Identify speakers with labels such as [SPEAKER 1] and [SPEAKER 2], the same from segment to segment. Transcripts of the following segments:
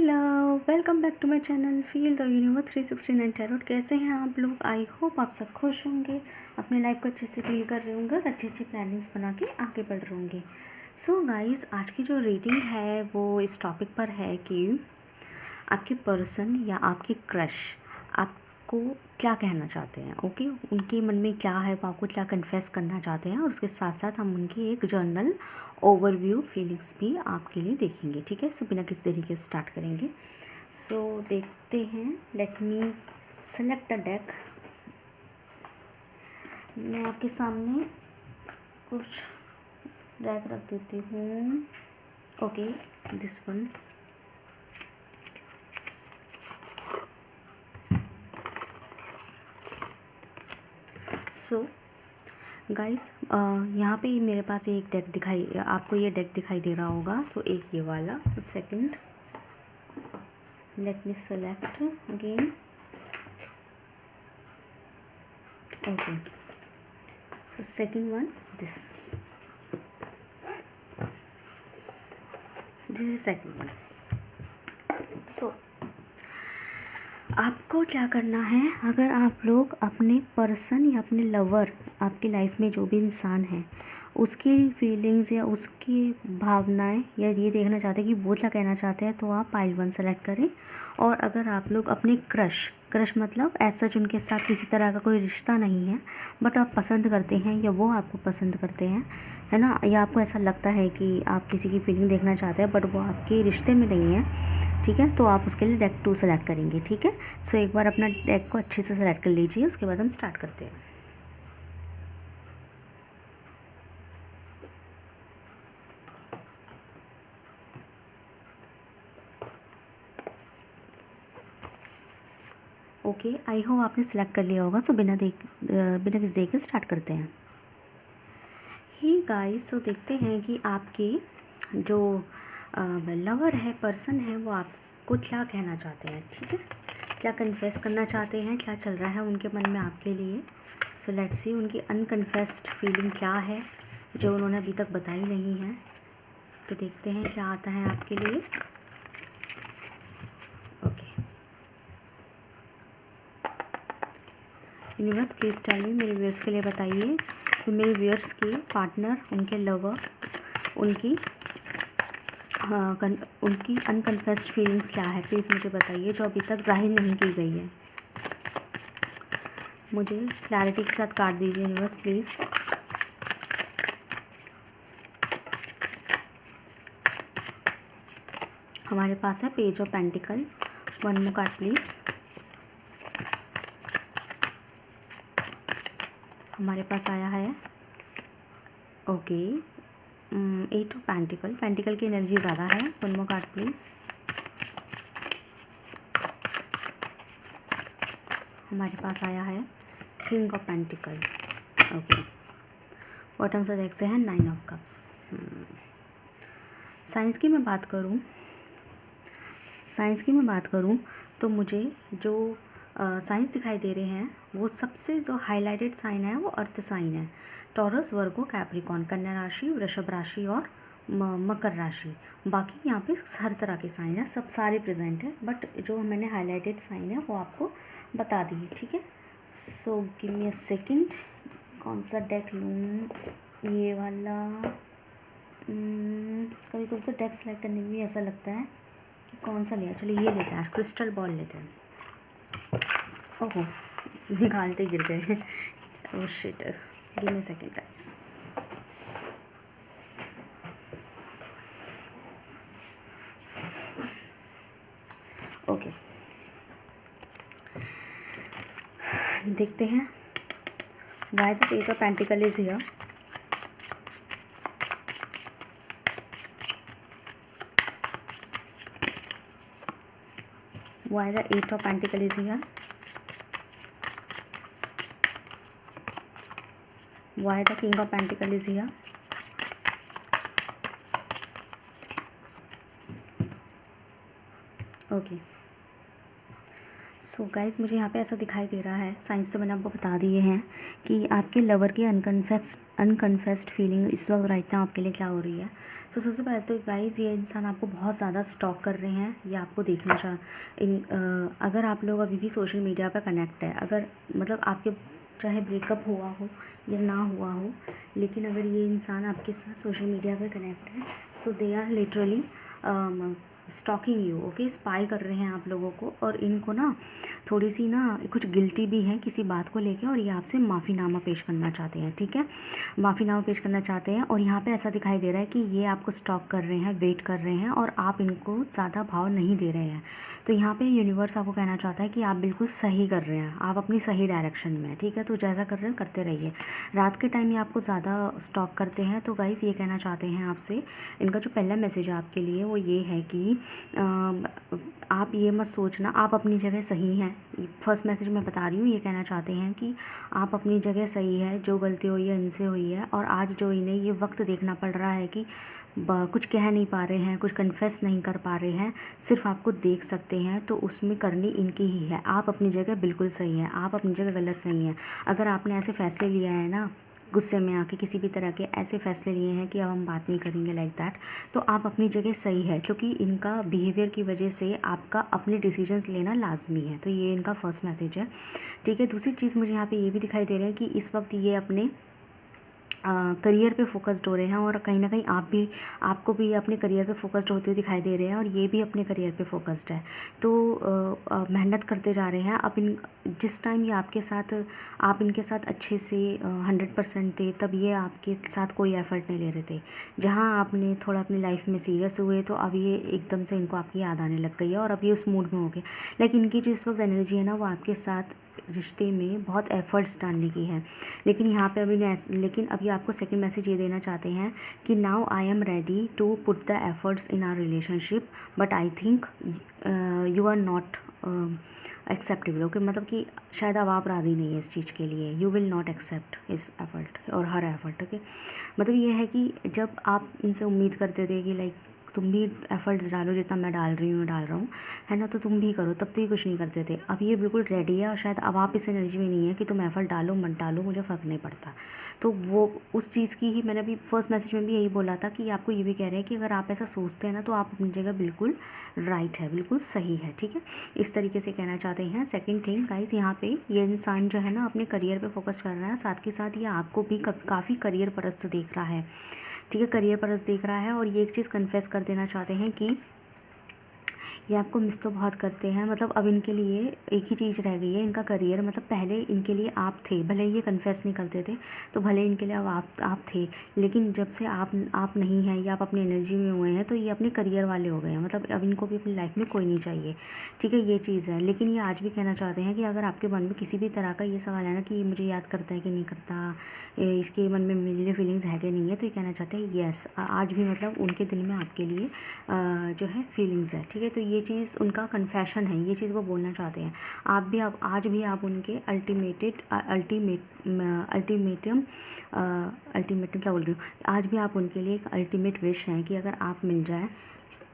[SPEAKER 1] Hello, welcome back to my channel feel the universe 369 tarot. कैसे हैं आप लोग? आई होप आप सब खुश होंगे, अपने लाइफ को अच्छे से फील कर रहे होंगे और अच्छी अच्छी प्लानिंग्स बना के आगे बढ़ रहे होंगे। सो गाइस, आज की जो रीडिंग है वो इस टॉपिक पर है कि आपके पर्सन या आपके क्रश आपको क्या कहना चाहते हैं। ओके, उनके मन में क्या है, वो आपको क्या कन्फेस करना चाहते हैं, और उसके साथ साथ हम उनकी एक जर्नल ओवरव्यू फीलिंग्स भी आपके लिए देखेंगे। ठीक है, सो बिना किसी तरीके से स्टार्ट करेंगे। सो देखते हैं। Late me select a deck. मैं आपके सामने कुछ डेक रख देती हूँ। Okay, this one. So guys, यहाँ पे मेरे पास एक डेक दिखाई, आपको ये डेक दिखाई दे रहा होगा। सो एक ये वाला, second, let me select again. Okay, so second one, this is second one. So आपको क्या करना है, अगर आप लोग अपने पर्सन या अपने लवर, आपकी लाइफ में जो भी इंसान है, उसकी फीलिंग्स या उसकी भावनाएं या ये देखना चाहते हैं कि वो क्या कहना चाहते हैं, तो आप पाइल वन सेलेक्ट करें। और अगर आप लोग अपने क्रश मतलब ऐसा उनके साथ किसी तरह का कोई रिश्ता नहीं है, बट आप पसंद करते हैं या वो आपको पसंद करते हैं, है ना, या आपको ऐसा लगता है कि आप किसी की फीलिंग देखना चाहते हैं बट वो आपके रिश्ते में नहीं है, ठीक है, तो आप उसके लिए डेक 2 सेलेक्ट करेंगे। ठीक है, सो एक बार अपना डेक को अच्छे से सेलेक्ट कर लीजिए, उसके बाद हम स्टार्ट करते हैं। ओके, आई होप आपने सेलेक्ट कर लिया होगा। सो बिना किसी देख के स्टार्ट करते हैं। ही गाइस, सो देखते हैं कि आपके जो लवर है, पर्सन है, वो आपको क्या कहना चाहते हैं। ठीक है, क्या कन्फेस करना चाहते हैं, क्या चल रहा है उनके मन में आपके लिए। सो लेट्स सी उनकी अनकन्फेस्ड फीलिंग क्या है जो उन्होंने अभी तक बताई नहीं है। तो देखते हैं क्या आता है आपके लिए। Okay, universe please tell me, मेरे व्यूअर्स के लिए बताइए कि मेरे व्यूअर्स के पार्टनर, उनके लवर, उनकी उनकी अनकन्फेस्ड फीलिंग्स क्या है, प्लीज़ मुझे बताइए, जो अभी तक जाहिर नहीं की गई है। मुझे क्लैरिटी के साथ काट दीजिए यूनिवर्स प्लीज़। हमारे पास है page of pentacle. One more card please. हमारे पास आया है ओके, 8 ऑफ पेंटिकल। पेंटिकल की एनर्जी ज़्यादा है। One more card please. हमारे पास आया है king of pentacle. Okay, bottom से देख से है 9 ऑफ कप्स। साइंस की मैं बात करूँ तो मुझे जो साइंस दिखाई दे रहे हैं, वो सबसे जो हाईलाइटेड साइन है वो अर्थ साइन है। टॉरस, वर्गो, कैप्रिकॉन, कन्या राशि, वृषभ राशि और मकर राशि। बाकी यहाँ पे हर तरह के साइन है, सब सारे प्रेजेंट है, बट जो मैंने हाईलाइटेड साइन है वो आपको बता दी। ठीक है, so give me a second. कौन सा डेक लूँ? ये वाला। कभी कभी तो डेक सेलेक्ट करने में भी ऐसा लगता है कि कौन सा लिया। चलिए ये लेते हैं, आज क्रिस्टल बॉल लेते हैं। ओहो, निकालते गिर गए। Oh shit, give me second guys. Okay, देखते हैं why the page of pentacle is here. Why the 8 of Pentacle is here? Why the King of Pentacle is here? Okay, so guys, मुझे यहाँ पे ऐसा दिखाई दे रहा है, साइंस तो मैंने आपको बता दिए हैं कि आपके लवर की अनकन्फेस्ड फीलिंग इस वक्त राइट नाउ आपके लिए क्या हो रही है। तो सबसे पहले तो गाइज़, ये इंसान आपको बहुत ज़्यादा स्टॉक कर रहे हैं, ये आपको देखना अगर आप लोग अभी भी सोशल मीडिया पर कनेक्ट है, अगर मतलब आपके चाहे ब्रेकअप हुआ हो या ना हुआ हो, लेकिन अगर ये इंसान आपके साथ सोशल मीडिया पर कनेक्ट है, so they are literally stalking you, okay, spy कर रहे हैं आप लोगों को। और इनको ना थोड़ी सी ना कुछ गिल्टी भी है किसी बात को लेके, और ये आपसे माफ़ीनामा पेश करना चाहते हैं, ठीक है, माफ़ीनामा पेश करना चाहते हैं। और यहाँ पे ऐसा दिखाई दे रहा है कि ये आपको स्टॉक कर रहे हैं, वेट कर रहे हैं, और आप इनको ज़्यादा भाव नहीं दे रहे हैं। तो यहाँ पे यूनिवर्स आपको कहना चाहता है कि आप बिल्कुल सही कर रहे हैं, आप अपनी सही डायरेक्शन में, ठीक है, तो जैसा कर रहे हैं करते रहिए। रात के टाइम ये आपको ज़्यादा स्टॉक करते हैं, तो गाइज़ ये कहना चाहते हैं आपसे, इनका जो पहला मैसेज है आपके लिए वो ये है कि आप ये मत सोचना, आप अपनी जगह सही हैं। फर्स्ट मैसेज मैं बता रही हूँ, ये कहना चाहते हैं कि आप अपनी जगह सही है, जो गलती हुई है इनसे हुई है, और आज जो इन्हें ये वक्त देखना पड़ रहा है कि कुछ कह नहीं पा रहे हैं, कुछ कन्फेस नहीं कर पा रहे हैं, सिर्फ आपको देख सकते हैं, तो उसमें करनी इनकी ही है। आप अपनी जगह बिल्कुल सही है, आप अपनी जगह गलत नहीं है। अगर आपने ऐसे फैसले लिया है ना, गुस्से में आके किसी भी तरह के ऐसे फैसले लिए हैं कि अब हम बात नहीं करेंगे लाइक दैट, तो आप अपनी जगह सही है, क्योंकि इनका बिहेवियर की वजह से आपका अपने डिसीजंस लेना लाजमी है। तो ये इनका फर्स्ट मैसेज है, ठीक है। दूसरी चीज़ मुझे यहाँ पे ये भी दिखाई दे रहा है कि इस वक्त ये अपने करियर पे फोकस्ड हो रहे हैं, और कहीं ना कहीं आपको भी अपने करियर पे फोकस्ड होते हुए दिखाई दे रहे हैं, और ये भी अपने करियर पे फोकस्ड है। तो मेहनत करते जा रहे हैं। अब जिस टाइम ये आपके साथ, आप इनके साथ अच्छे से 100% थे, तब ये आपके साथ कोई एफर्ट नहीं ले रहे थे। जहाँ आपने थोड़ा अपनी लाइफ में सीरियस हुए, तो अब ये एकदम से इनको आपकी याद आने लग गई है, और अब ये उस मूड में हो गए। लेकिन इनकी जो इस वक्त एनर्जी है ना, वो आपके साथ रिश्ते में बहुत एफर्ट्स डालने की है। लेकिन यहाँ पे लेकिन अभी आपको सेकंड मैसेज ये देना चाहते हैं कि now I am ready to put the efforts in our relationship, but I think you are not acceptable, okay, मतलब कि शायद अब आप राज़ी नहीं है इस चीज़ के लिए, यू विल नॉट एक्सेप्ट इस एफर्ट और हर एफर्ट, ओके। मतलब ये है कि जब आप इनसे उम्मीद करते थे कि लाइक तुम भी एफ़र्ट्स डालो, जितना मैं डाल रहा हूँ, है ना, तो तुम भी करो, तब तो ये कुछ नहीं करते थे। अब ये बिल्कुल रेडी है, और शायद अब आप इस एनर्जी में नहीं है कि तुम एफ़र्ट डालो मत डालो, मुझे फ़र्क नहीं पड़ता। तो वो उस चीज़ की ही मैंने अभी फर्स्ट मैसेज में भी यही बोला था कि आपको ये भी कह रहे हैं कि अगर आप ऐसा सोचते हैं ना, तो आप अपनी जगह बिल्कुल राइट है, बिल्कुल सही है, ठीक है, इस तरीके से कहना चाहते हैं। सेकेंड थिंग गाइज, यहाँ पे ये इंसान जो है ना अपने करियर पे फोकस कर रहा है, साथ के साथ ये आपको भी काफ़ी करियर परस्त देख रहा है, ठीक है, करियर परस्त देख रहा है। और ये एक चीज़ कन्फेस कर देना चाहते हैं कि ये आपको मिस तो बहुत करते हैं। मतलब अब इनके लिए एक ही चीज़ रह गई है, इनका करियर। मतलब पहले इनके लिए आप थे, भले ये कन्फेस नहीं करते थे, तो भले इनके लिए अब आप थे, लेकिन जब से आप नहीं हैं या आप अपनी एनर्जी में हुए हैं, तो ये अपने करियर वाले हो गए हैं। मतलब अब इनको भी अपनी लाइफ में कोई नहीं चाहिए, ठीक है, ये चीज़ है। लेकिन ये आज भी कहना चाहते हैं कि अगर आपके मन में किसी भी तरह का ये सवाल है ना कि ये मुझे याद करता है कि नहीं करता, इसके मन में मेरे लिए फीलिंग्स है कि नहीं है, तो ये कहना चाहते हैं येस, आज भी मतलब उनके दिल में आपके लिए जो है फीलिंग्स है, ठीक है। तो ये चीज़ उनका कन्फेशन है, ये चीज़ वो बोलना चाहते हैं। आप भी, आप आज भी आप उनके अल्टीमेटम क्या बोल रही हूँ, आज भी आप उनके लिए एक अल्टीमेट विश हैं कि अगर आप मिल जाए,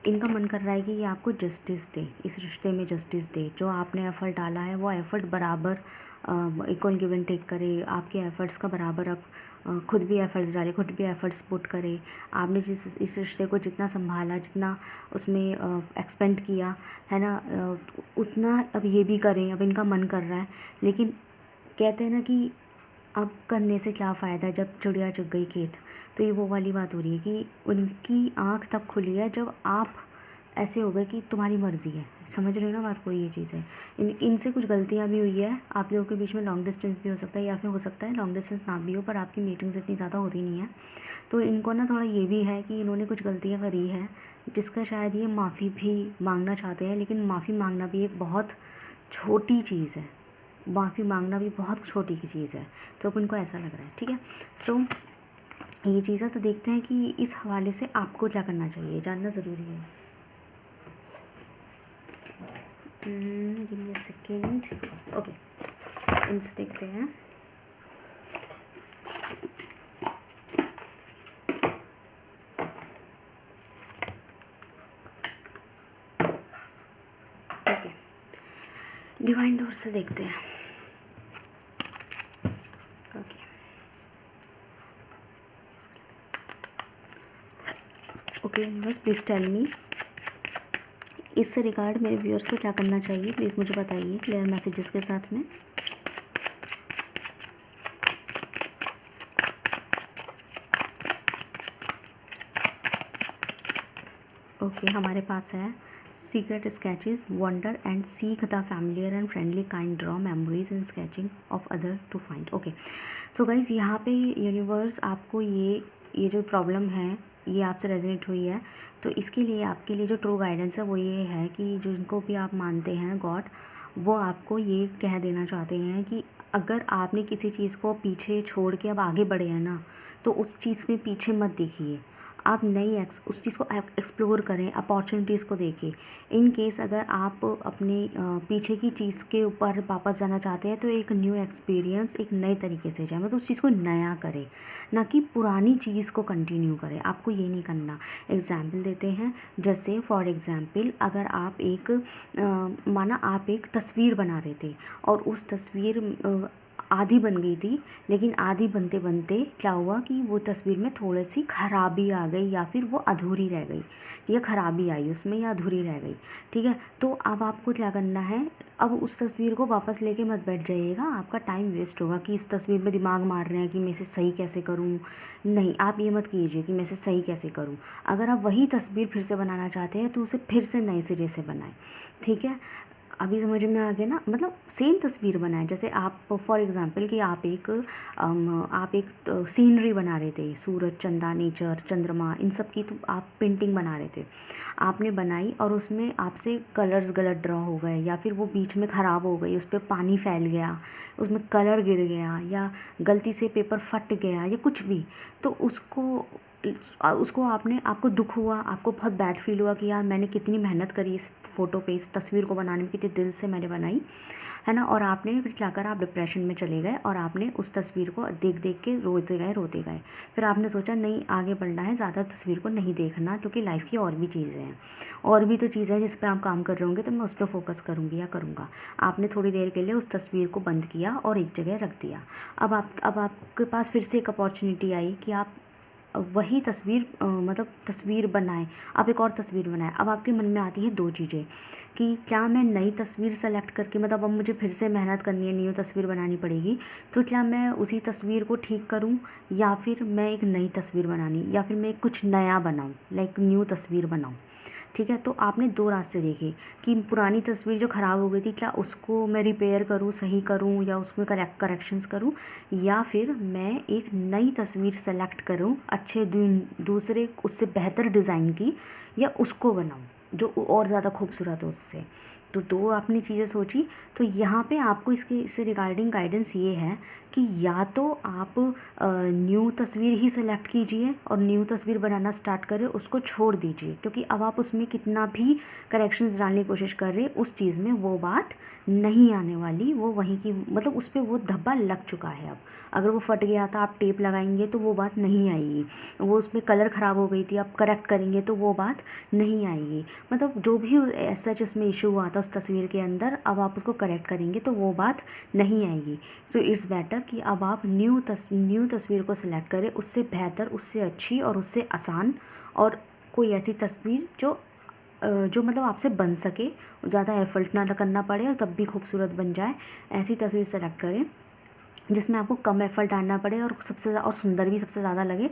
[SPEAKER 1] इनका मन कर रहा है कि ये आपको जस्टिस दे, इस रिश्ते में जस्टिस दे। जो आपने एफ़र्ट डाला है वो एफ़र्ट बराबर इक्वल गिव एंड टेक करे, आपके एफ़र्ट्स का बराबर आप खुद भी एफ़र्ट्स डालें, खुद भी एफ़र्ट्स पुट करें। आपने इस रिश्ते को जितना संभाला, जितना उसमें एक्सपेंड किया है ना, उतना अब ये भी करें। अब इनका मन कर रहा है, लेकिन कहते हैं ना कि अब करने से क्या फ़ायदा जब चिड़िया चुग गई खेत। तो ये वो वाली बात हो रही है कि उनकी आँख तब खुली है जब आप ऐसे हो गए कि तुम्हारी मर्ज़ी है। समझ रहे हो ना बात को, ये चीज़ है। इनसे कुछ गलतियाँ भी हुई है, आप लोगों के बीच में लॉन्ग डिस्टेंस भी हो सकता है, या फिर हो सकता है लॉन्ग डिस्टेंस ना भी हो, पर आपकी मीटिंग्स इतनी ज़्यादा होती नहीं है। तो इनको ना थोड़ा ये भी है कि इन्होंने कुछ गलतियाँ करी है, जिसका शायद ये माफ़ी भी मांगना चाहते हैं। लेकिन माफ़ी मांगना भी एक बहुत छोटी चीज़ है, माफ़ी मांगना भी बहुत छोटी की चीज़ है। तो अब उनको ऐसा लग रहा है, ठीक है। सो ये चीज़ है। तो देखते हैं कि इस हवाले से आपको क्या करना चाहिए, जानना ज़रूरी है। Give me a second, okay, इनसे देखते हैं। ओके, डिवाइन डोर से देखते हैं। ओके ओके बस प्लीज़ टेल मी, इससे रिगार्ड मेरे व्यूअर्स को क्या करना चाहिए, प्लीज़ मुझे बताइए क्लियर मैसेजेस के साथ में। ओके हमारे पास है secret sketches wonder and seek the familiar and friendly kind draw memories in sketching of other to find. Okay so guys यहाँ पे यूनिवर्स आपको ये जो प्रॉब्लम है ये आपसे रेजोनेट हुई है, तो इसके लिए आपके लिए जो ट्रू गाइडेंस है वो ये है कि जिनको भी आप मानते हैं गॉड, वो आपको ये कह देना चाहते हैं कि अगर आपने किसी चीज़ को पीछे छोड़ के अब आगे बढ़े हैं ना, तो उस चीज़ में पीछे मत देखिए, आप उस चीज़ को एक्सप्लोर करें, अपॉर्चुनिटीज़ को देखें। इन केस अगर आप अपने पीछे की चीज़ के ऊपर वापस जाना चाहते हैं तो एक न्यू एक्सपीरियंस, एक नए तरीके से जाए, मतलब उस चीज़ को नया करें, ना कि पुरानी चीज़ को कंटिन्यू करें। आपको ये नहीं करना। एग्जाम्पल देते हैं, जैसे फॉर एग्ज़ाम्पल अगर आप माना आप एक तस्वीर बना रहे थे और उस तस्वीर आधी बन गई थी, लेकिन आधी बनते बनते क्या हुआ कि वो तस्वीर में थोड़ी सी खराबी आ गई या फिर वो अधूरी रह गई, या खराबी आई उसमें या अधूरी रह गई। ठीक है, तो अब आपको क्या करना है, अब उस तस्वीर को वापस लेके मत बैठ जाइएगा, आपका टाइम वेस्ट होगा कि इस तस्वीर में दिमाग मार रहे हैं कि मैं इसे सही कैसे करूं। नहीं, आप ये मत कीजिए कि मैं इसे सही कैसे करूं। अगर आप वही तस्वीर फिर से बनाना चाहते हैं तो उसे फिर से नए सिरे से बनाएं। ठीक है, अभी समझ में आ गया ना, मतलब सेम तस्वीर बनाए। जैसे आप फॉर एग्ज़ाम्पल कि आप एक सीनरी बना रहे थे, सूरज, चंदा, नेचर, चंद्रमा, इन सब की तो आप पेंटिंग बना रहे थे, आपने बनाई और उसमें आपसे कलर्स गलत ड्रॉ हो गए या फिर वो बीच में ख़राब हो गई, उस पर पानी फैल गया, उसमें कलर गिर गया या गलती से पेपर फट गया या कुछ भी, तो उसको आपको दुख हुआ, आपको बहुत बैड फील हुआ कि यार मैंने कितनी मेहनत करी इस फ़ोटो पे, इस तस्वीर को बनाने में, कितने दिल से मैंने बनाई है ना, और आपने फिर क्या करा, आप डिप्रेशन में चले गए और आपने उस तस्वीर को देख देख के रोते गए। फिर आपने सोचा नहीं, आगे बढ़ना है, ज़्यादा तस्वीर को नहीं देखना, क्योंकि लाइफ की और भी चीज़ें हैं, और भी तो चीज़ें हैं जिस पर आप काम कर रहे होंगे, तो मैं उस पर फोकस करूँगी या करूँगा। आपने थोड़ी देर के लिए उस तस्वीर को बंद किया और एक जगह रख दिया। अब आपके पास फिर से एक अपॉर्चुनिटी आई कि आप वही तस्वीर मतलब तस्वीर बनाएं, आप एक और तस्वीर बनाएं। अब आपके मन में आती है दो चीज़ें कि क्या मैं नई तस्वीर सेलेक्ट करके, मतलब अब मुझे फिर से मेहनत करनी है, न्यू तस्वीर बनानी पड़ेगी, तो क्या मैं उसी तस्वीर को ठीक करूं या फिर मैं एक नई तस्वीर बनानी, या फिर मैं कुछ नया बनाऊं, लाइक न्यू तस्वीर बनाऊं। ठीक है, तो आपने दो रास्ते देखे कि पुरानी तस्वीर जो ख़राब हो गई थी, क्या उसको मैं रिपेयर करूँ, सही करूँ, या उसमें करेक्शंस करूँ, या फिर मैं एक नई तस्वीर सेलेक्ट करूँ अच्छे दूसरे उससे बेहतर डिज़ाइन की, या उसको बनाऊँ जो और ज़्यादा खूबसूरत हो उससे। तो दो आपने चीज़ें सोची। तो यहाँ पे आपको इससे रिगार्डिंग गाइडेंस ये है कि या तो आप न्यू तस्वीर ही सेलेक्ट कीजिए और न्यू तस्वीर बनाना स्टार्ट करें, उसको छोड़ दीजिए, क्योंकि अब आप उसमें कितना भी करेक्शंस डालने की कोशिश कर रहे हैं, उस चीज़ में वो बात नहीं आने वाली, वो वहीं की, मतलब उस पर वो धब्बा लग चुका है। अब अगर वो फट गया था, आप टेप लगाएंगे तो वो बात नहीं आएगी, वो उसमें कलर ख़राब हो गई थी, आप करेक्ट करेंगे तो वो बात नहीं आएगी, मतलब जो भी सच उसमें इशू हुआ था उस तस्वीर के अंदर, अब आप उसको करेक्ट करेंगे तो वो बात नहीं आएगी। तो इट्स बेटर कि अब आप न्यू तस्वीर को सिलेक्ट करें, उससे बेहतर, उससे अच्छी और उससे आसान, और कोई ऐसी तस्वीर जो मतलब आपसे बन सके, ज़्यादा एफर्ट ना करना पड़े और तब भी खूबसूरत बन जाए, ऐसी तस्वीर सेलेक्ट करें जिसमें आपको कम एफर्ट डालना पड़े और और सुंदर भी सबसे ज़्यादा लगे,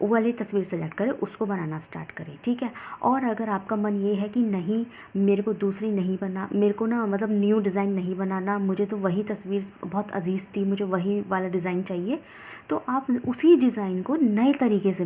[SPEAKER 1] वो वाली तस्वीर सेलेक्ट करें, उसको बनाना स्टार्ट करें। ठीक है, और अगर आपका मन ये है कि नहीं, मेरे को दूसरी नहीं बना, मेरे को ना मतलब न्यू डिज़ाइन नहीं बनाना, मुझे तो वही तस्वीर बहुत अजीज़ थी, मुझे वही वाला डिज़ाइन चाहिए, तो आप उसी डिज़ाइन को नए तरीके से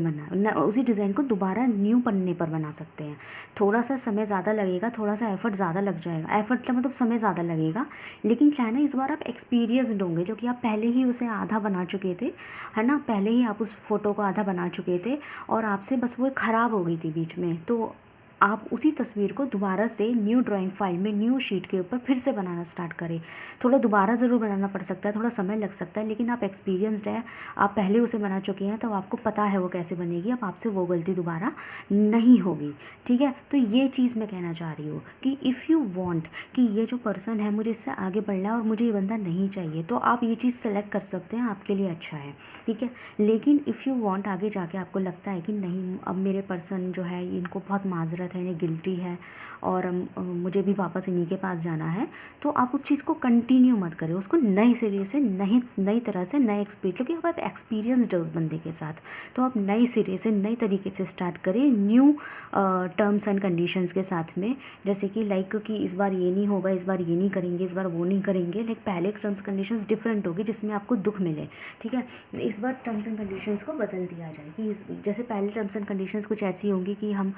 [SPEAKER 1] उसी डिज़ाइन को दोबारा न्यू पन्ने पर बना सकते हैं। थोड़ा सा समय ज़्यादा लगेगा, थोड़ा सा एफर्ट ज़्यादा लग जाएगा, एफर्ट का मतलब समय ज़्यादा लगेगा, लेकिन क्या है ना, इस बार आप एक्सपीरियंसड होंगे, क्योंकि आप पहले ही उसे आधा बना चुके थे, है ना, पहले ही आप उस फ़ोटो को आधा बना चुके थे और आपसे बस वो ख़राब हो गई थी बीच में, तो आप उसी तस्वीर को दोबारा से न्यू ड्राइंग फाइल में न्यू शीट के ऊपर फिर से बनाना स्टार्ट करें। थोड़ा दोबारा ज़रूर बनाना पड़ सकता है, थोड़ा समय लग सकता है, लेकिन आप एक्सपीरियंसड है, आप पहले उसे बना चुके हैं, तो आपको पता है वो कैसे बनेगी। अब आपसे वो गलती दोबारा नहीं होगी, ठीक है। तो ये चीज़ मैं कहना चाह रही हूँ कि इफ़ यू वांट कि ये जो पर्सन है मुझे इससे आगे बढ़ना है और मुझे ये बंदा नहीं चाहिए, तो आप ये चीज़ सेलेक्ट कर सकते हैं, आपके लिए अच्छा है, ठीक है। लेकिन इफ़ यू वांट आगे जाके आपको लगता है कि नहीं, अब मेरे पर्सन जो है इनको बहुत माजरत है, इन्हें गिल्टी है और मुझे भी वापस इन्हीं के पास जाना है, तो आप उस चीज़ को कंटिन्यू मत करें, उसको नए सिरे से नई तरह से नए एक्सपीरियंस, क्योंकि आप एक्सपीरियंसड हो उस बंदे के साथ, तो आप नए सिरे से नई तरीके से स्टार्ट करें न्यू टर्म्स एंड कंडीशंस के साथ में। जैसे कि लाइक कि इस बार ये नहीं होगा, इस बार ये नहीं करेंगे, इस बार वो नहीं करेंगे, लाइक पहले टर्म्स कंडीशंस डिफरेंट होगी जिसमें आपको दुख मिले, ठीक है। इस बार टर्म्स एंड कंडीशंस को बदल दिया जाए कि जैसे पहले टर्म्स एंड कंडीशंस कुछ ऐसी होंगी कि हम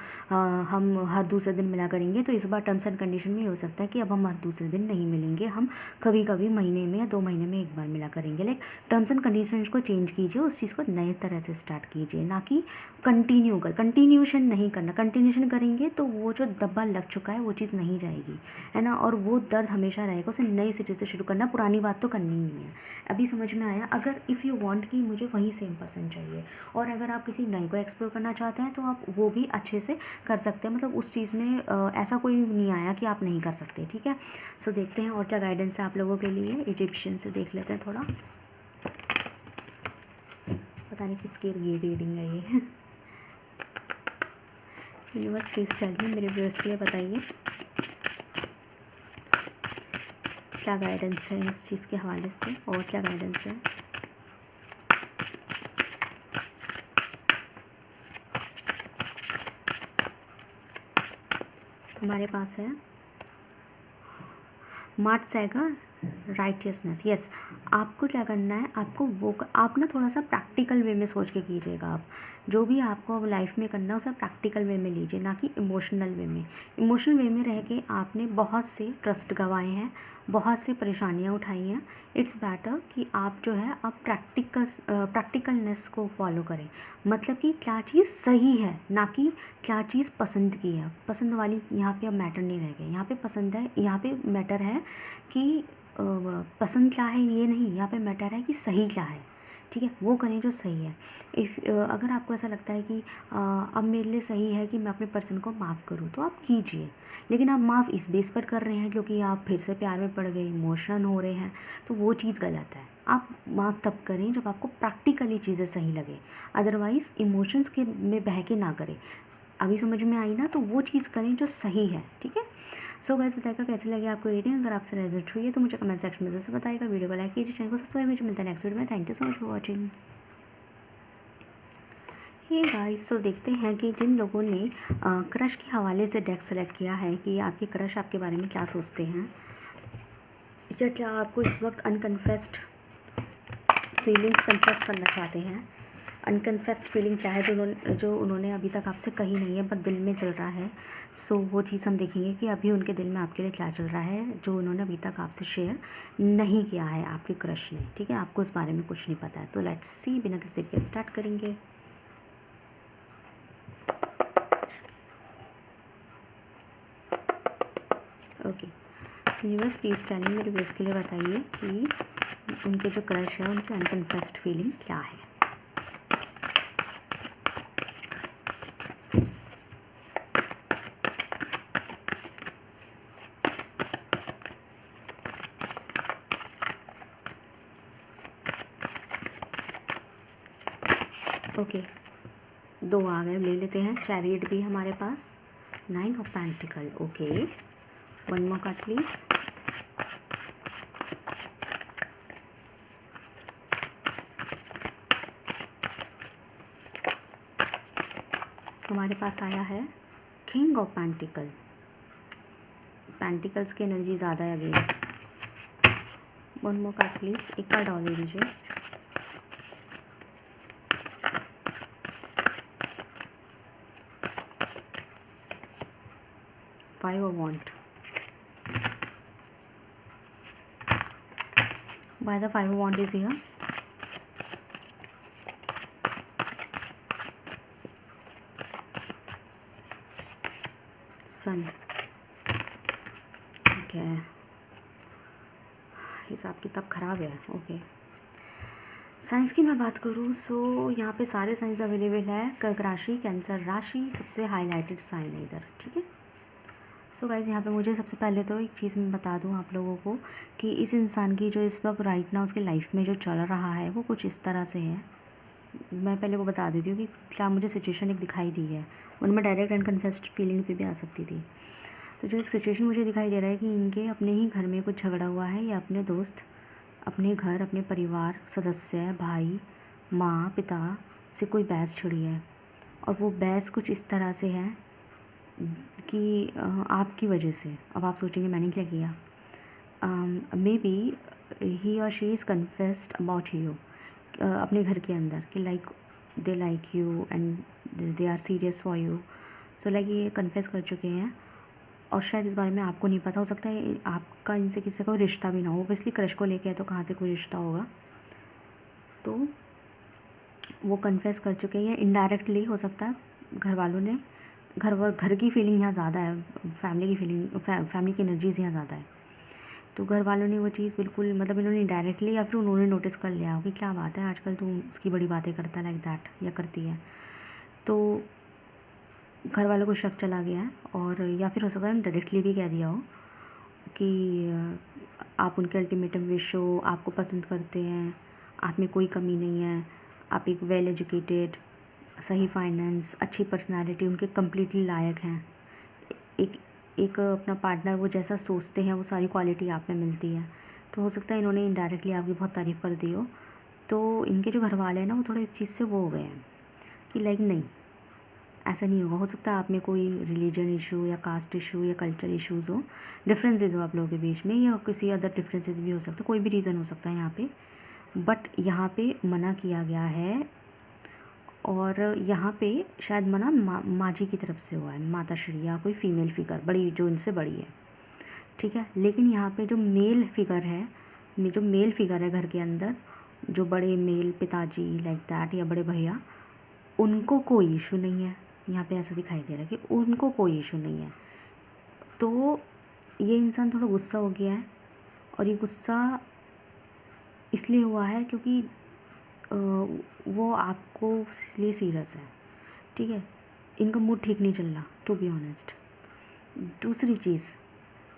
[SPEAKER 1] हर दूसरे दिन मिला करेंगे, तो इस बार टर्म्स एंड कंडीशन में ये हो सकता है कि अब हम हर दूसरे दिन नहीं मिलेंगे, हम कभी कभी महीने में या 2 महीने में एक बार मिला करेंगे। लाइक टर्म्स एंड कंडीशंस को चेंज कीजिए, उस चीज़ को नए तरह से स्टार्ट कीजिए, ना कि कंटिन्यूशन नहीं करना। कंटिन्यूशन करेंगे तो वो जो दब्बा लग चुका है वो चीज़ नहीं जाएगी, है ना, और वो दर्द हमेशा रहेगा। उसे नई सिरे से शुरू करना, पुरानी बात तो करनी ही नहीं है। अभी समझ में आया? अगर इफ़ यू वांट कि मुझे वही सेम पर्सन चाहिए, और अगर आप किसी नए को एक्सप्लोर करना चाहते हैं तो आप वो भी अच्छे से कर सकते हैं, मतलब उस चीज़ में ऐसा कोई नहीं आया कि आप नहीं कर सकते, ठीक है। सो देखते हैं और क्या गाइडेंस है आप लोगों के लिए। इजिप्शियन से देख लेते हैं थोड़ा, पता नहीं किसकी रीडिंग है ये। यूनिवर्स प्लीज टेल मी, मेरे व्यूअर्स के लिए बताइए क्या गाइडेंस है इस चीज़ के हवाले से, और क्या गाइडेंस है। हमारे पास है मार्ट सैगर, राइटियसनेस। यस, आपको क्या करना है, आपको वो आप ना थोड़ा सा प्रैक्टिकल वे में सोच के कीजिएगा। आप जो भी आपको अब लाइफ में करना है उसे प्रैक्टिकल वे में लीजिए, ना कि इमोशनल वे में। इमोशनल वे में रह के आपने बहुत से ट्रस्ट गंवाए हैं, बहुत से परेशानियां उठाई हैं। इट्स बेटर कि आप जो है अब प्रैक्टिकलनेस को फॉलो करें, मतलब कि क्या चीज़ सही है, ना कि क्या चीज़ पसंद की है। पसंद वाली यहाँ पे अब मैटर नहीं रह गए, यहाँ पे पसंद है, यहाँ पे मैटर है कि पसंद क्या है ये नहीं, यहाँ पे मैटर है कि सही क्या है, ठीक है। वो करें जो सही है। अगर आपको ऐसा लगता है कि अब मेरे लिए सही है कि मैं अपने पर्सन को माफ़ करूँ, तो आप कीजिए। लेकिन आप माफ़ इस बेस पर कर रहे हैं क्योंकि आप फिर से प्यार में पड़ गए, इमोशनल हो रहे हैं, तो वो चीज़ गलत है। आप माफ़ तब करें जब आपको प्रैक्टिकली चीज़ें सही लगे, अदरवाइज़ इमोशंस के में बह के ना करें। अभी समझ में आई ना, तो वो चीज़ करें जो सही है, ठीक है। सो गाइस, बताइएगा कैसी लगी आपको रीडिंग। अगर आपसे रेजल्ट हुई है तो मुझे कमेंट सेक्शन में जरूर बताइएगा। वीडियो को लाइक कीजिए, चैनल को सब्सक्राइब कीजिए। मिलता है नेक्स्ट वीडियो में। Thank you so much for watching. Hey guys, so देखते हैं कि जिन लोगों ने क्रश के हवाले से डेक सेलेक्ट किया है कि आपके क्रश आपके बारे में क्या सोचते हैं, या क्या आपको इस वक्त अनकन्फेस्ड फीलिंग्स कन्फेस करना चाहते हैं। अनकन्फेस्ड फीलिंग क्या है जो उन्होंने अभी तक आपसे कही नहीं है पर दिल में चल रहा है। सो वो चीज़ हम देखेंगे कि अभी उनके दिल में आपके लिए क्या चल रहा है जो उन्होंने अभी तक आपसे शेयर नहीं किया है, आपके क्रश ने, ठीक है। आपको इस बारे में कुछ नहीं पता है। तो लेट्स सी, बिना किसी देर के स्टार्ट करेंगे। Okay, universe please tell me, मेरे व्यूअर्स के लिए बताइए कि उनके जो क्रश है उनकी अनकन्फेस्ड फीलिंग क्या है। ओके, 2 आ गए, ले लेते हैं। चैरियट भी हमारे पास, 9 of pentacle. Okay, 1 more card please. हमारे पास आया है किंग ऑफ पेंटिकल। पेंटिकल्स की एनर्जी ज़्यादा है अगेन। 1 मोर कार्ड प्लीज़, एक कार्ड और ले लीजिए। Five of wand. Why the 5 of wand is here? Sun, ठीक है, हिसाब किताब ख़राब है। ओके, साइंस की मैं बात करूँ सो यहाँ पे सारे साइंस अवेलेबल है। कर्क राशि, कैंसर राशि सबसे हाईलाइटेड साइन है इधर, ठीक है। सो गाइज यहाँ पे मुझे सबसे पहले तो एक चीज़ मैं बता दूँ आप लोगों को कि इस इंसान की जो इस वक्त राइट ना उसकी लाइफ में जो चल रहा है वो कुछ इस तरह से है। मैं पहले वो बता देती हूँ कि क्या मुझे सिचुएशन एक दिखाई दी है, उनमें डायरेक्ट अनकन्फेस्ड फीलिंग पे भी आ सकती थी। तो जो एक सिचुएशन मुझे दिखाई दे रहा है कि इनके अपने ही घर में कुछ झगड़ा हुआ है, या अपने दोस्त, अपने घर, अपने परिवार सदस्य, भाई, माँ, पिता से कोई बहस छिड़ी है। और वो बहस कुछ इस तरह से है कि आपकी वजह से। अब आप सोचेंगे मैंने क्या किया। मे बी ही और she is confessed about you, अपने घर के अंदर कि like they like you and they are serious for you. So like ये कन्फेस कर चुके हैं और शायद इस बारे में आपको नहीं पता। हो सकता है आपका इनसे किसी का कोई रिश्ता भी ना हो। ऑब्वियसली क्रश को लेके है तो कहाँ से कोई रिश्ता होगा। तो वो कन्फेस कर चुके हैं, इनडायरेक्टली हो सकता है घर वालों ने, घर की फीलिंग यहाँ ज़्यादा है, फैमिली की फीलिंग, फैमिली की एनर्जीज़ यहाँ ज़्यादा है। तो घर वालों ने वो चीज़ बिल्कुल मतलब इन्होंने डायरेक्टली या फिर उन्होंने नोटिस कर लिया हो कि क्या बात है आजकल तू उसकी बड़ी बातें करता है, लाइक दैट, या करती है। तो घर वालों को शक चला गया है। और या फिर हो सकता है डायरेक्टली भी कह दिया हो कि आप उनके अल्टीमेटम विश हो, आपको पसंद करते हैं, आप में कोई कमी नहीं है, आप एक वेल एजुकेटेड, सही फाइनेंस, अच्छी पर्सनालिटी उनके कम्प्लीटली लायक हैं। एक अपना पार्टनर वो जैसा सोचते हैं वो सारी क्वालिटी आप में मिलती है। तो हो सकता है इन्होंने इनडायरेक्टली आपकी बहुत तारीफ़ कर दी हो। तो इनके जो घर वाले हैं ना वो थोड़े इस चीज़ से वो हो गए हैं कि लाइक नहीं, ऐसा नहीं होगा। हो सकता है आप में कोई रिलीजन इशू या कास्ट इशू या कल्चर इशूज़ हो, डिफरेंसेस हो आप लोगों के बीच में, या किसी अदर डिफरेंसेस भी हो सकता है, कोई भी रीज़न हो सकता है यहाँ पे। बट यहाँ पे मना किया गया है। और यहाँ पे शायद मना माँ जी की तरफ से हुआ है, माता श्री या कोई फीमेल फिगर बड़ी जो इनसे बड़ी है, ठीक है। लेकिन यहाँ पे जो मेल फिगर है, जो मेल फिगर है घर के अंदर, जो बड़े मेल पिताजी लाइक दैट या बड़े भैया, उनको कोई इशू नहीं है। यहाँ पे ऐसा दिखाई दे रहा है कि उनको कोई इशू नहीं है। तो ये इंसान थोड़ा गुस्सा हो गया है। और ये गुस्सा इसलिए हुआ है क्योंकि वो आपको इसलिए सीरियस है, ठीक है। इनका मूड ठीक नहीं चल रहा, टू बी ऑनेस्ट। दूसरी चीज़,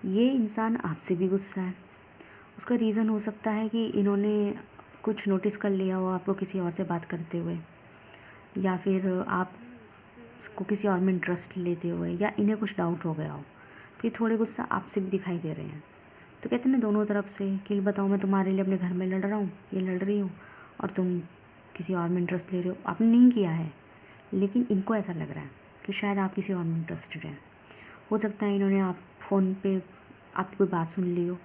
[SPEAKER 1] ये इंसान आपसे भी गुस्सा है। उसका रीज़न हो सकता है कि इन्होंने कुछ नोटिस कर लिया हो आपको किसी और से बात करते हुए, या फिर आप उसको किसी और में इंटरेस्ट लेते हुए, या इन्हें कुछ डाउट हो गया हो। तो ये थोड़े गुस्सा आपसे भी दिखाई दे रहे हैं। तो कहते हैं ना दोनों तरफ से कि बताओ मैं तुम्हारे लिए अपने घर में लड़ रहा हूँ, ये लड़ रही हूँ, और तुम किसी और में इंटरेस्ट ले रहे हो। आपने नहीं किया है, लेकिन इनको ऐसा लग रहा है कि शायद आप किसी और में इंटरेस्टेड हैं। हो सकता है इन्होंने आप फ़ोन पे आपकी कोई बात सुन ली हो,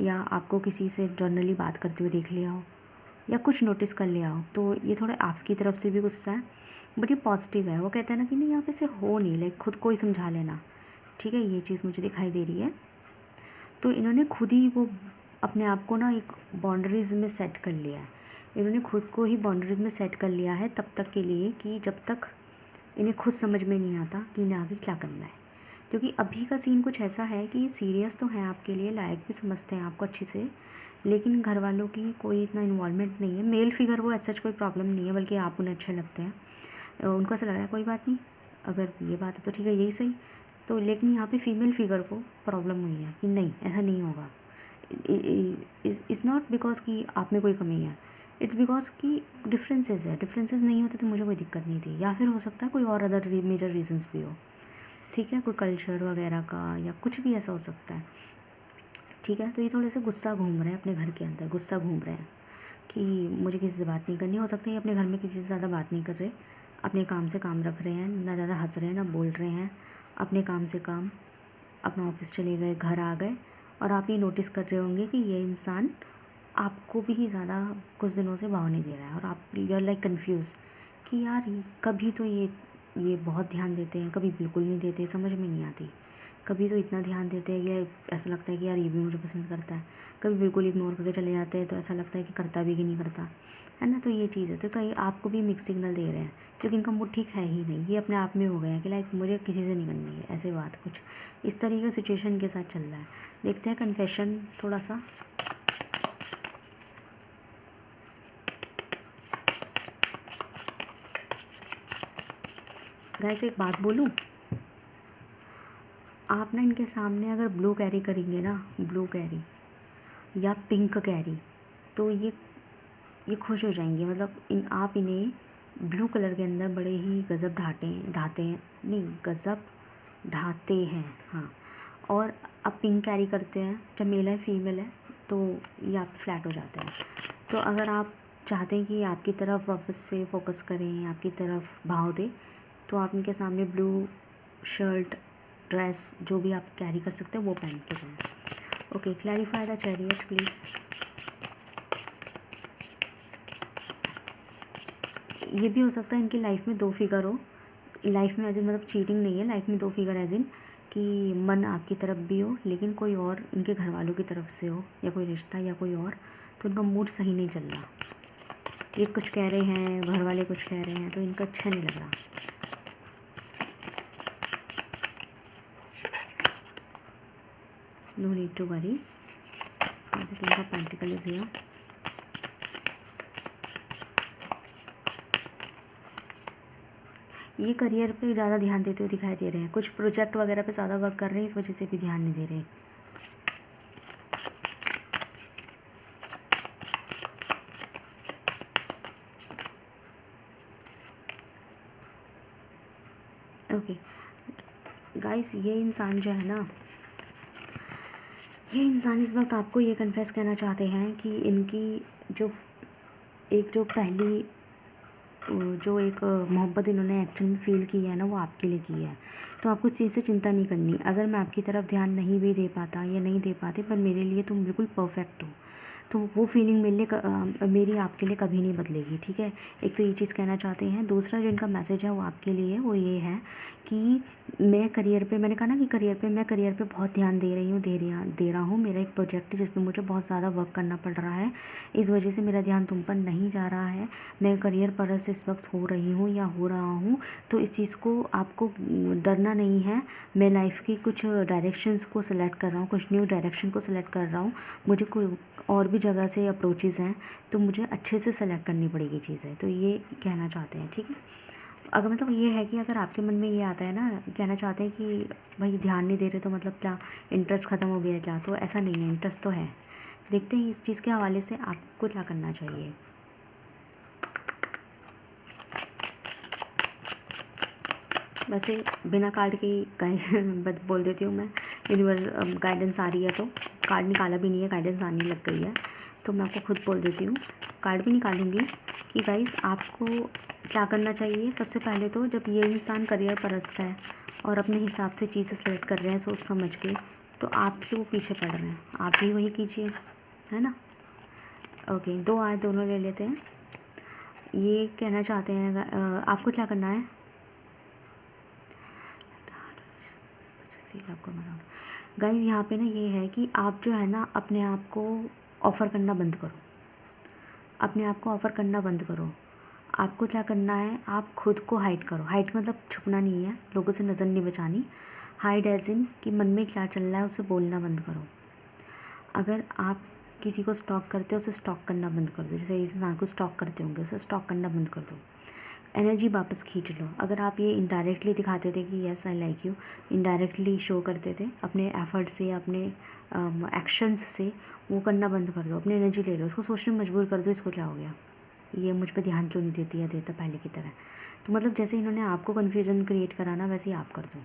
[SPEAKER 1] या आपको किसी से जर्नली बात करते हुए देख लिया हो, या कुछ नोटिस कर लिया हो। तो ये थोड़ा आपकी तरफ से भी गुस्सा है, बट ये पॉजिटिव है। वो कहते हैं ना कि नहीं यहाँ पे से हो नहीं, लाइक खुद को ही समझा लेना, ठीक है। ये चीज़ मुझे दिखाई दे रही है। तो इन्होंने खुद ही वो अपने आप को ना एक बाउंड्रीज़ में सेट कर लिया है। इन्होंने खुद को ही बाउंड्रीज़ में सेट कर लिया है तब तक के लिए कि जब तक इन्हें खुद समझ में नहीं आता कि इन्हें आगे क्या करना है। क्योंकि अभी का सीन कुछ ऐसा है कि सीरियस तो हैं आपके लिए, लायक भी समझते हैं आपको अच्छे से, लेकिन घर वालों की कोई इतना इन्वॉल्वमेंट नहीं है। मेल फिगर वो ऐसा कोई प्रॉब्लम नहीं है, बल्कि आप उन्हें अच्छे लगते हैं। उनको ऐसा लग रहा है कोई बात नहीं, अगर ये बात है तो ठीक है, यही सही। तो लेकिन यहाँ पे फीमेल फिगर को प्रॉब्लम हुई है कि नहीं ऐसा नहीं होगा। इज़ नॉट बिकॉज कि आप में कोई कमी है, इट्स बिकॉज कि डिफरेंसेस है। डिफरेंसेस नहीं होते तो मुझे कोई दिक्कत नहीं थी, या फिर हो सकता है कोई और अदर मेजर रीजंस भी हो, ठीक है, कोई कल्चर वगैरह का या कुछ भी ऐसा हो सकता है, ठीक है। तो ये थोड़े से गुस्सा घूम रहे हैं अपने घर के अंदर, गुस्सा घूम रहे हैं कि मुझे किसी से बात नहीं करनी। हो सकता है अपने घर में किसी से ज़्यादा बात नहीं कर रहे, अपने काम से काम रख रहे हैं, ना ज़्यादा हंस रहे हैं ना बोल रहे हैं, अपने काम से काम, अपना ऑफिस चले गए, घर आ गए। और आप ये नोटिस कर रहे होंगे कि ये इंसान आपको भी ज़्यादा कुछ दिनों से भाव नहीं दे रहा है, और आप यू आर लाइक कन्फ्यूज़ कि यार कभी तो ये बहुत ध्यान देते हैं, कभी बिल्कुल नहीं देते, समझ में नहीं आती। कभी तो इतना ध्यान देते हैं कि ऐसा लगता है कि यार ये भी मुझे पसंद करता है, कभी बिल्कुल इग्नोर करके चले जाते हैं तो ऐसा लगता है कि करता भी कि नहीं करता, है ना। तो ये चीज़ है, तो कहीं आपको भी मिक्स सिग्नल दे रहे हैं, क्योंकि इनका मूड ठीक है ही नहीं, ये अपने आप में हो गया है कि लाइक मुझे किसी से नहीं करनी है, ऐसे बात कुछ इस तरीके का सिचुएशन के साथ चल रहा है। देखते हैं कन्फेशन थोड़ा सा। गाइस एक बात बोलूँ, आप ना इनके सामने अगर ब्लू कैरी करेंगे ना, ब्लू कैरी या पिंक कैरी, तो ये खुश हो जाएंगे। मतलब आप इन्हें ब्लू कलर के अंदर बड़े ही गज़ब ढाते हैं, नहीं गज़ब ढाते हैं, हाँ। और अब पिंक कैरी करते हैं, जब मेल है फीमेल है तो ये आप फ्लैट हो जाते हैं। तो अगर आप चाहते हैं कि आपकी तरफ वापस से फोकस करें, आपकी तरफ भाव दें, तो आप इनके सामने ब्लू शर्ट ड्रेस जो भी आप कैरी कर सकते हैं वो पहन के जाएं। Okay, clarify the chariot please. ये भी हो सकता है इनकी लाइफ में 2 फिगर हो, लाइफ में एज इन मतलब चीटिंग नहीं है, लाइफ में 2 फिगर एज इन कि मन आपकी तरफ भी हो लेकिन कोई और इनके घर वालों की तरफ से हो, या कोई रिश्ता या कोई और, तो इनका मूड सही नहीं चल रहा। ये कुछ कह रहे हैं, घर वाले कुछ कह रहे हैं, तो इनका अच्छा नहीं लग रहा। नो नीड टू वरी, इनका पेंटिकल इज हियर। ये करियर पे ज़्यादा ध्यान देते हुए दिखाई दे रहे हैं, कुछ प्रोजेक्ट वगैरह पे ज़्यादा वर्क कर रहे हैं, इस वजह से भी ध्यान नहीं दे रहे। ओके गाइस, ये इंसान जो है ना, ये इंसान इस वक्त आपको ये कन्फेस करना चाहते हैं कि इनकी जो पहली जो एक मोहब्बत इन्होंने एक्चुअल में फ़ील की है ना, वो आपके लिए की है। तो आपको इस चीज़ से चिंता नहीं करनी। अगर मैं आपकी तरफ ध्यान नहीं भी दे पाता या नहीं दे पाते, पर मेरे लिए तुम बिल्कुल परफेक्ट हो, तो वो फीलिंग मेरी आपके लिए कभी नहीं बदलेगी, ठीक है। एक तो ये चीज़ कहना चाहते हैं। दूसरा जो इनका मैसेज है वो आपके लिए वो ये है कि मैं करियर पे, मैंने कहा ना कि मैं करियर पे बहुत ध्यान दे रही हूँ, दे रहा हूँ। मेरा एक प्रोजेक्ट है जिसमें मुझे बहुत ज़्यादा वर्क करना पड़ रहा है, इस वजह से मेरा ध्यान तुम पर नहीं जा रहा है। मैं करियर परस्त इस वक्त हो रही हूँ या हो रहा हूँ, तो इस चीज़ को आपको डरना नहीं है। मैं लाइफ की कुछ डायरेक्शंस को सिलेक्ट कर रहा हूँ, कुछ न्यू डायरेक्शन को सिलेक्ट कर रहा हूँ। मुझे कोई और भी जगह से अप्रोचेज़ हैं, तो मुझे अच्छे से सेलेक्ट करनी पड़ेगी चीज़ें, तो ये कहना चाहते हैं, ठीक है। अगर मतलब ये है कि अगर आपके मन में ये आता है ना, कहना चाहते हैं कि भाई ध्यान नहीं दे रहे, तो मतलब क्या इंटरेस्ट ख़त्म हो गया क्या, तो ऐसा नहीं है, इंटरेस्ट तो है। देखते हैं इस चीज़ के हवाले से आपको क्या करना चाहिए। वैसे बिना कार्ड की बोल देती हूँ मैं, यूनिवर्स गाइडेंस आ रही है, तो कार्ड निकाला भी नहीं है, गाइडेंस आने लग गई है, तो मैं आपको खुद बोल देती हूँ, कार्ड भी निकालूंगी कि गाइस आपको क्या करना चाहिए। सबसे पहले तो जब ये इंसान करियर परस्त है और अपने हिसाब से चीज़ें सेलेक्ट कर रहे हैं सोच समझ के, तो आप क्यों पीछे पड़ रहे हैं, आप भी वही कीजिए, है ना। ओके, 2 आए, दोनों ले लेते हैं। ये कहना चाहते हैं आपको क्या करना है। गाइस यहाँ पे ना ये है कि आप जो है ना अपने आप को ऑफ़र करना बंद करो, अपने आप को ऑफ़र करना बंद करो। आपको क्या करना है, आप खुद को हाइड करो। हाइड मतलब छुपना नहीं है, लोगों से नज़र नहीं बचानी। हाइड एज इन कि मन में क्या चल रहा है उसे बोलना बंद करो। अगर आप किसी को स्टॉक करते हो उसे स्टॉक करना बंद कर दो, जैसे इस इंसान को स्टॉक करते होंगे उसे स्टॉक करना बंद कर दो। एनर्जी वापस खींच लो। अगर आप ये इनडायरेक्टली दिखाते थे कि yes I like you, indirectly show करते थे अपने एफर्ट से, अपने एक्शंस से, वो करना बंद कर दो। अपनी एनर्जी ले लो, उसको सोचने में मजबूर कर दो, इसको क्या हो गया, ये मुझ पर ध्यान क्यों नहीं देती या देता पहले की तरह। तो मतलब जैसे इन्होंने आपको कन्फ्यूज़न क्रिएट करा ना, वैसे ही आप कर दो।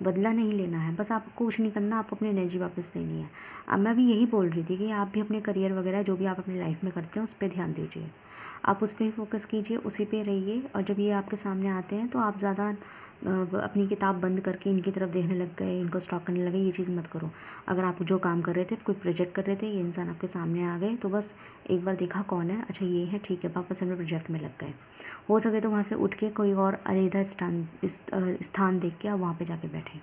[SPEAKER 1] बदला नहीं लेना है, बस आपको कुछ नहीं करना, आप अपनी एनर्जी वापस लेनी है। अब मैं भी यही बोल रही थी कि आप भी अपने करियर वगैरह जो भी आप अपनी लाइफ में करते हैं उस पर ध्यान दीजिए, आप उस पर ही फोकस कीजिए, उसी पे रहिए। और जब ये आपके सामने आते हैं तो आप ज़्यादा अपनी किताब बंद करके इनकी तरफ देखने लग गए, इनको स्टॉक करने लगे, ये चीज़ मत करो। अगर आप जो काम कर रहे थे, कोई प्रोजेक्ट कर रहे थे, ये इंसान आपके सामने आ गए, तो बस एक बार देखा कौन है, अच्छा ये है, ठीक है, वापस अपने प्रोजेक्ट में लग गए। हो सके तो वहाँ से उठ के कोई और अलग स्थान देख के आप वहाँ पे जाके बैठें,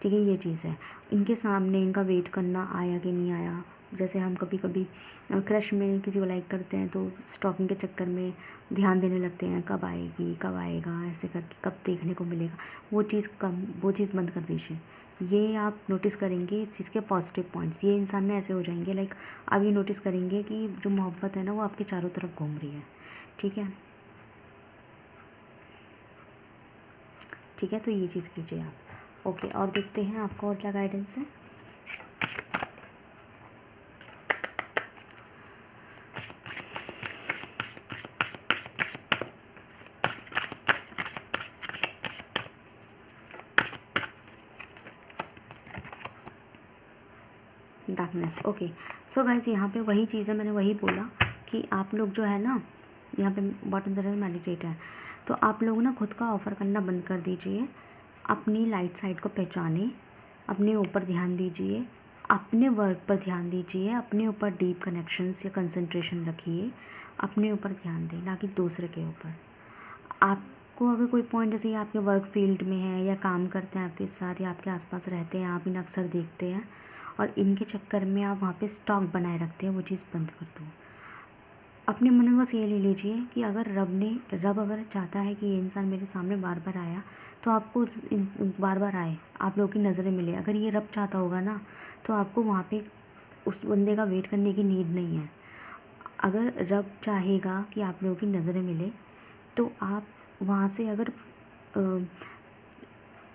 [SPEAKER 1] ठीक है, ये चीज़ है। इनके सामने इनका वेट करना आया कि नहीं आया। जैसे हम कभी कभी क्रश में किसी को लाइक करते हैं तो स्टॉकिंग के चक्कर में ध्यान देने लगते हैं, कब आएगी, कब आएगा, ऐसे करके कब देखने को मिलेगा। वो चीज़ बंद कर दीजिए। ये आप नोटिस करेंगे इस चीज़ के पॉजिटिव पॉइंट्स, ये इंसान में ऐसे हो जाएंगे, लाइक आप ये नोटिस करेंगे कि जो मोहब्बत है ना वो आपके चारों तरफ घूम रही है। ठीक है, ठीक है, तो ये चीज़ कीजिए आप। ओके, और देखते हैं आपको और क्या गाइडेंस है। Darkness, okay. सो गाइस, यहाँ पे वही चीज़ है, मैंने वही बोला कि आप लोग जो है ना, यहाँ पे बॉटम से मेडिटेट है, तो आप लोग ना खुद का ऑफ़र करना बंद कर दीजिए। अपनी लाइट साइड को पहचानें, अपने ऊपर ध्यान दीजिए, अपने वर्क पर ध्यान दीजिए, अपने ऊपर डीप कनेक्शंस या कंसंट्रेशन रखिए, अपने ऊपर ध्यान दें, ना कि दूसरे के ऊपर। आपको अगर कोई पॉइंट, जैसे ये आपके वर्क फील्ड में है या काम करते हैं आपके साथ या आपके आसपास रहते हैं, आप इन्हें अक्सर देखते हैं और इनके चक्कर में आप वहाँ पे स्टॉक बनाए रखते हैं, वो चीज़ बंद कर दो। अपने मन में बस ये ले लीजिए कि अगर रब अगर चाहता है कि ये इंसान मेरे सामने बार बार आया, तो आपको बार बार आए, आप लोगों की नज़रें मिले। अगर ये रब चाहता होगा ना, तो आपको वहाँ पे उस बंदे का वेट करने की नीड नहीं है। अगर रब चाहेगा कि आप लोगों की नज़रें मिले, तो आप वहाँ से अगर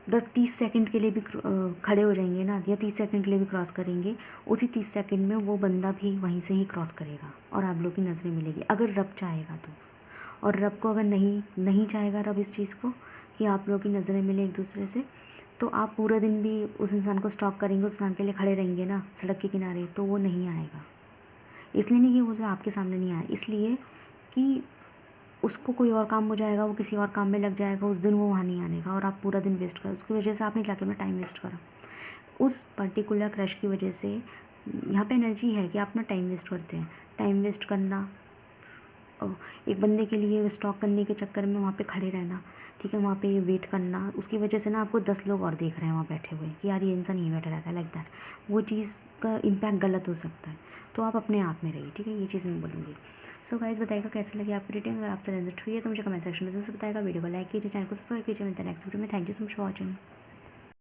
[SPEAKER 1] 10-30 सेकंड के लिए भी खड़े हो जाएंगे ना, या 30 सेकंड के लिए भी क्रॉस करेंगे, उसी 30 सेकंड में वो बंदा भी वहीं से ही क्रॉस करेगा और आप लोग की नज़रें मिलेगी, अगर रब चाहेगा तो। और रब को अगर नहीं चाहेगा रब इस चीज़ को कि आप लोगों की नज़रें मिले एक दूसरे से, तो आप पूरा दिन भी उस इंसान को स्टॉक करेंगे, उस इंसान के लिए खड़े रहेंगे ना सड़क के किनारे, तो वो नहीं आएगा। इसलिए नहीं कि वो जो आपके सामने नहीं आया, इसलिए कि उसको कोई और काम हो जाएगा, वो किसी और काम में लग जाएगा, उस दिन वो वहाँ नहीं आने का और आप पूरा दिन वेस्ट कर, उसकी वजह से आपने जाके अपना टाइम वेस्ट करा। उस पर्टिकुलर क्रश की वजह से यहाँ पे एनर्जी है कि आप अपना टाइम वेस्ट करते हैं। टाइम वेस्ट करना, एक बंदे के लिए स्टॉक करने के चक्कर में वहाँ पे खड़े रहना, ठीक है, वहाँ पे वेट करना, उसकी वजह से ना आपको 10 लोग और देख रहे हैं वहाँ बैठे हुए कि यार ये इंसान यहीं बैठा रहता है, लाइक दैट, वो चीज़ का इम्पैक्ट गलत हो सकता है। तो आप अपने आप में रहिए, ठीक है, ये चीज़ मैं बोलूँगी। सो गाइस, बताइएगा कैसे लगी आपकी रीडिंग। अगर आपसे रिजल्ट हुई है तो मुझे कमेंट सेक्शन में जरूर बताएगा। वीडियो को लाइक कीजिए, चैनल को सब्सक्राइब कीजिए। मिलता है नेक्स्ट वीडियो में। Thank you so much for watching.